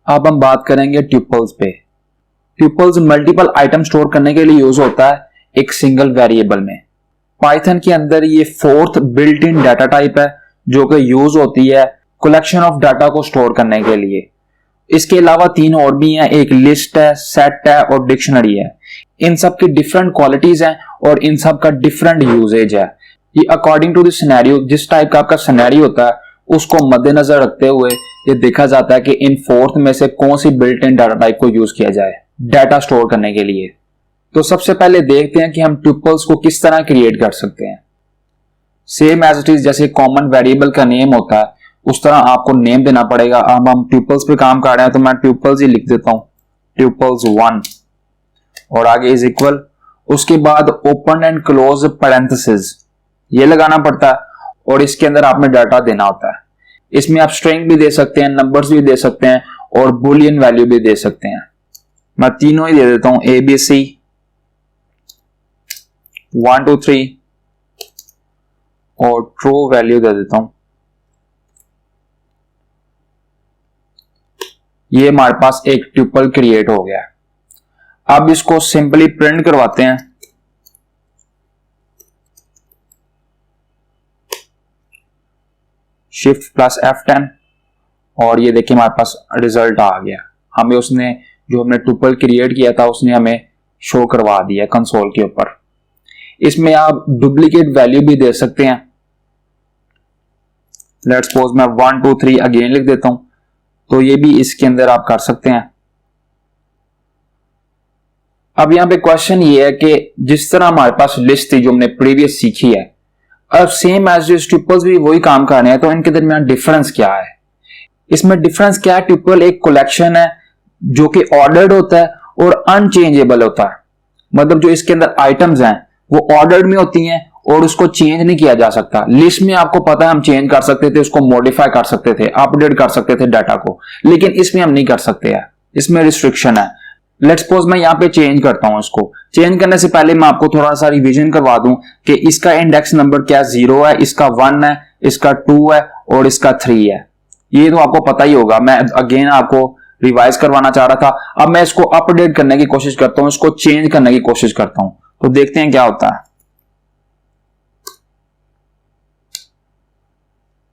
अब हम बात करेंगे ट्यूपल्स पे। ट्यूपल्स मल्टीपल आइटम स्टोर करने के लिए यूज होता है एक सिंगल वेरिएबल में। पाइथन के अंदर ये fourth built in data type है जो कि यूज होती है कलेक्शन ऑफ डाटा को स्टोर करने के लिए। इसके अलावा तीन और भी हैं, एक लिस्ट है, सेट है और डिक्शनरी है। इन सब की डिफरेंट क्वालिटीज हैं और इन सब का डिफरेंट यूजेज है। ये अकॉर्डिंग टू द सिनेरियो, जिस टाइप का आपका सिनेरियो होता है उसको मद्देनजर रखते हुए ये देखा जाता है कि इन फोर्थ में से कौन सी बिल्ट इन डाटा टाइप को यूज किया जाए डाटा स्टोर करने के लिए। तो सबसे पहले देखते हैं कि हम ट्यूपल्स को किस तरह क्रिएट कर सकते हैं। सेम एज इट इज, जैसे कॉमन वेरिएबल का नेम होता है उस तरह आपको नेम देना पड़ेगा। अब हम ट्यूपल्स पे काम कर रहे हैं तो मैं ट्यूपल्स ही लिख देता हूं, ट्यूपल्स 1 और आगे इज इक्वल। उसके बाद ओपन एंड क्लोज पैरेंथेसिस ये लगाना पड़ता है और इसके अंदर आपने डाटा देना होता है। इसमें आप स्ट्रिंग भी दे सकते हैं, नंबर्स भी दे सकते हैं और बुलियन वैल्यू भी दे सकते हैं। मैं तीनों ही दे देता हूं, ABC 1 2 3 और ट्रू वैल्यू दे देता हूं। ये हमारे पास एक ट्यूपल क्रिएट हो गया। अब इसको सिंपली प्रिंट करवाते हैं। शिफ्ट प्लस F10 और ये देखिए हमारे पास रिजल्ट आ गया। हमें उसने जो हमने ट्यूपल क्रिएट किया था उसने हमें शो करवा दिया कंसोल के ऊपर। इसमें आप डुप्लीकेट वैल्यू भी दे सकते हैं। लेट्स सपोज मैं 1 2 3 अगेन लिख देता हूं, तो ये भी इसके अंदर आप कर सकते हैं। अब यहां पे क्वेश्चन ये है कि जिस तरह हमारे पास लिस्ट थी जो हमने प्रीवियस सीखी है, अब सेम एज ट्यूपल्स भी वही काम कर रहे हैं, तो इनके दरमियान डिफरेंस क्या है? इसमें डिफरेंस क्या है? ट्यूपल एक कलेक्शन है जो कि ऑर्डर्ड होता है और अनचेंजेबल होता है। मतलब जो इसके अंदर आइटम्स हैं वो ऑर्डर्ड में होती हैं और उसको चेंज नहीं किया जा सकता। लिस्ट में आपको पता है हम चेंज कर सकते थे, उसको मॉडिफाई कर सकते थे, अपडेट कर सकते थे डाटा को, लेकिन इसमें हम नहीं कर सकते हैं, इसमें रिस्ट्रिक्शन है। लेट्स सपोज मैं यहां पे चेंज करता हूं। इसको चेंज करने से पहले मैं आपको थोड़ा सा रिवीजन करवा दूं कि इसका इंडेक्स नंबर क्या 0 है, इसका 1 है, इसका 2 है और इसका 3 है। ये तो आपको पता ही होगा, मैं अगेन आपको रिवाइज करवाना चाह रहा था। अब मैं इसको अपडेट करने की कोशिश करता हूं, इसको चेंज करने की कोशिश करता हूं, तो देखते हैं क्या होता है।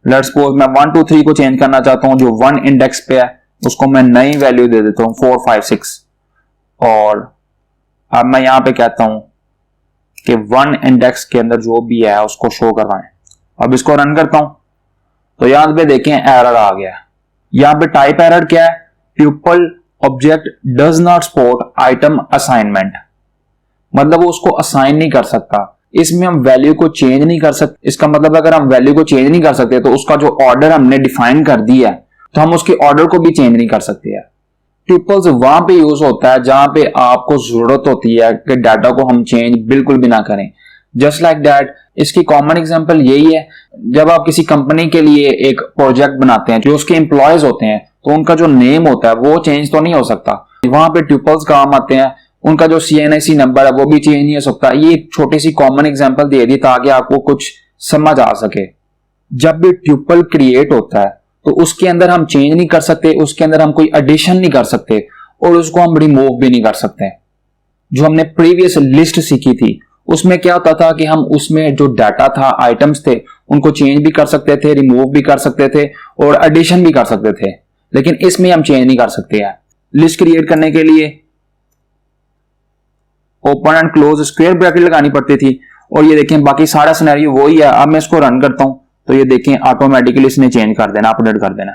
लेट्स सपोज मैं 1 2 3 को चेंज करना चाहता हूं, जो 1 इंडेक्स पे है उसको मैं नई वैल्यू दे देता हूं 4 5 6 और अब मैं यहां पे कहता हूं कि 1 इंडेक्स के अंदर जो भी है उसको शो करवाएं। अब इसको रन करता हूं तो यहां पे देखें एरर आ गया। यहां पे टाइप एरर क्या है? Tuple object does not support item assignment, मतलब वो उसको असाइन नहीं कर सकता। इसमें हम वैल्यू को चेंज नहीं कर सकते। इसका मतलब अगर हम वैल्यू को चेंज नहीं कर सकते तो उसका जो ऑर्डर हमने डिफाइन कर दिया है तो हम उसके ऑर्डर को भी चेंज नहीं कर सकते हैं। ट्यूपल्स वहां पे यूज होता है जहां पे आपको जरूरत होती है कि डाटा को हम चेंज बिल्कुल भी ना करें। जस्ट लाइक दैट, इसकी कॉमन एग्जांपल यही है, जब आप किसी कंपनी के लिए एक प्रोजेक्ट बनाते हैं, जो उसके एम्प्लॉयज होते हैं तो उनका जो नेम होता है वो चेंज तो नहीं हो सकता। वहां पे ट्यूपल्स काम आते हैं, उनका जो CNIC नंबर है वो भी चेंज नहीं हो सकता। ये एक छोटी सी कॉमन एग्जांपल दे दी ताकि आपको कुछ समझ आ सके। जब भी ट्यूपल क्रिएट होता है तो उसके अंदर हम चेंज नहीं कर सकते, उसके अंदर हम कोई एडिशन नहीं कर सकते और उसको हम रिमूव भी नहीं कर सकते। जो हमने प्रीवियस लिस्ट सीखी थी उसमें क्या होता था कि हम उसमें जो डाटा था, आइटम्स थे, उनको चेंज भी कर सकते थे, रिमूव भी कर सकते थे और एडिशन भी कर सकते थे, लेकिन इसमें हम चेंज नहीं कर सकते हैं। लिस्ट क्रिएट करने के लिए open and close square bracket लगानी पड़ती थी और ये देखें बाकी सारा सिनेरियो वही है। अब मैं इसको रन करता हूं तो ये देखें ऑटोमेटिकली इसने चेंज कर देना, अपडेट कर देना।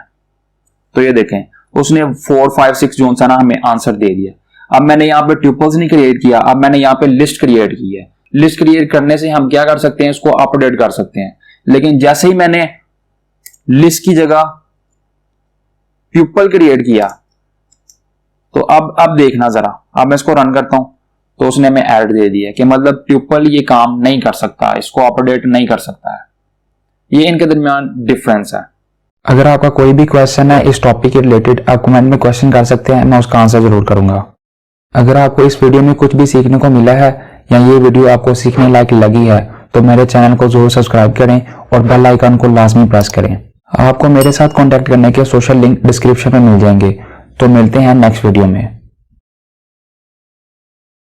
तो ये देखें उसने 4 5 6 जो सा ना हमें आंसर दे दिया। अब मैंने यहाँ पे ट्यूपल्स नहीं क्रिएट किया, अब मैंने यहाँ पे लिस्ट क्रिएट की है। लिस्ट क्रिएट करने से हम क्या कर सकते हैं, इसको अपडेट कर सकते हैं। लेकिन जैसे ही मैंने लिस्ट की जगह ट्यूपल क्रिएट किया तो अब देखना जरा, अब मैं इसको रन करता हूं तो उसने हमें एरर दे दिया कि मतलब ट्यूपल ये काम नहीं कर सकता, इसको अपडेट नहीं कर सकता है। ये इनके दरमियान डिफरेंस है। अगर आपका कोई भी क्वेश्चन है इस टॉपिक के रिलेटेड, आप कमेंट में क्वेश्चन कर सकते हैं, मैं उसका आंसर जरूर करूंगा। अगर आपको इस वीडियो में कुछ भी सीखने को मिला है या ये वीडियो आपको सीखने लायक लगी है तो मेरे चैनल को जरूर सब्सक्राइब करें और बेल आइकन को लाजमी प्रेस करें। आपको मेरे साथ कांटेक्ट करने के सोशल लिंक डिस्क्रिप्शन में मिल जाएंगे। तो मिलते हैं नेक्स्ट वीडियो में।